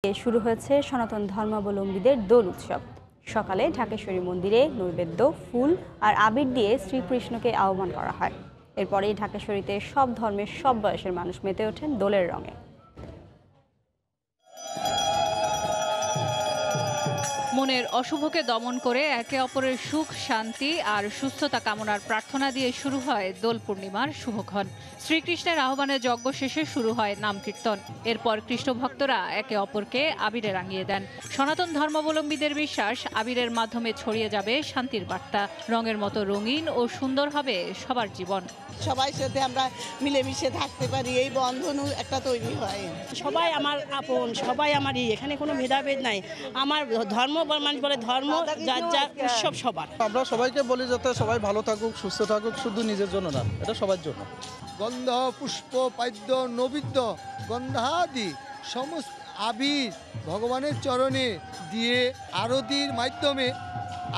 শুরু হয়েছে সনাতন ধর্মাবলম্বীদের দোল উৎসব। সকালে ঢাকেশ্বরী মন্দিরে নৈবেদ্য, ফুল আর আবির দিয়ে শ্রীকৃষ্ণকে আহ্বান করা হয়। এরপরেই ঢাকেশ্বরীতে সব ধর্মের সব বয়সের মানুষ মেতে ওঠেন দোলের রঙে। মনের অশুভকে দমন করে একে অপরের সুখ, শান্তি আর সুস্থতা কামনার প্রার্থনা দিয়ে শুরু হয় দোল পূর্ণিমার শুভক্ষণ। শ্রীকৃষ্ণের আহ্বানে যজ্ঞ শেষে শুরু হয় নাম কীর্তন। এরপর কৃষ্ণ ভক্তরা একে অপরকে আবিরে রাঙিয়ে দেন। সনাতন ধর্মাবলম্বীদের বিশ্বাস, আবিরের মাধ্যমে ছড়িয়ে যাবে শান্তির বার্তা। রঙের মতো রঙিন ও সুন্দর হবে সবার জীবন। সবাই সাথে আমরা মিলেমিশে থাকতে পারি, এই বন্ধনও একটা তৈরি হয়। সবাই আমার আপন, সবাই আমারই, এখানে কোনো ভেদাভেদ নাই। আমার ধর্ম মানুষ বলে ধর্ম, যার যার উৎসব সবার। আমরা সবাইকে বলি যাতে সবাই ভালো থাকুক, সুস্থ থাকুক, শুধু নিজের জন্য না, এটা সবার জন্য। গন্ধ, পুষ্প, পাদ্য, নৈবেদ্য, গন্ধাদি সমস্ত আবির ভগবানের চরণে দিয়ে আরতির মাধ্যমে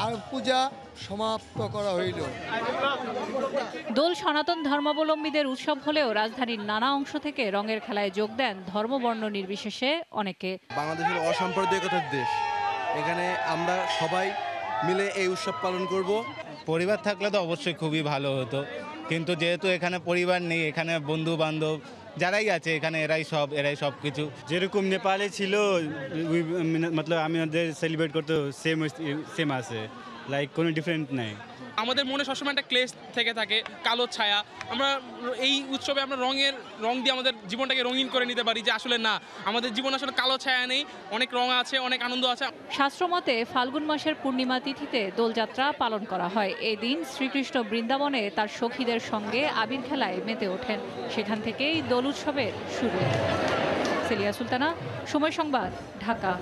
আর পূজা সমাপ্ত করা হইল। দোল সনাতন ধর্মাবলম্বীদের উৎসব হলেও রাজধানীর নানা অংশ থেকে রঙের খেলায় যোগ দেন ধর্মবর্ণ নির্বিশেষে অনেকে। বাংলাদেশের অসাম্প্রদায়িকতার দেশ, এখানে আমরা সবাই মিলে এই উৎসব পালন করব। পরিবার থাকলে তো অবশ্যই খুবই ভালো হতো, কিন্তু যেহেতু এখানে পরিবার নেই, এখানে বন্ধু বান্ধব যারাই আছে এখানে এরাই সব কিছু। যেরকম নেপালে ছিল মতলব আমাদের সেলিব্রেট করতে সেম আছে, লাইক কোনো ডিফারেন্ট নাই। আমাদের মনে সবসময় একটা ক্লেশ থেকে থাকে, কালো ছায়া। আমরা এই উৎসবে আমরা রং দিয়ে আমাদের জীবনটাকে রঙিন করে নিতে পারি, যে আসলে না, আমাদের জীবন আসলে কালো ছায়া নেই, অনেক রং আছে, অনেক আনন্দ আছে। শাস্ত্রমতে ফাল্গুন মাসের পূর্ণিমা তিথিতে দোলযাত্রা পালন করা হয়। এই দিন শ্রীকৃষ্ণ বৃন্দাবনে তার সখীদের সঙ্গে আবির খেলায় মেতে ওঠেন। সেখান থেকেই দোল উৎসবের শুরু। সেলিয়া সুলতানা, সময় সংবাদ, ঢাকা।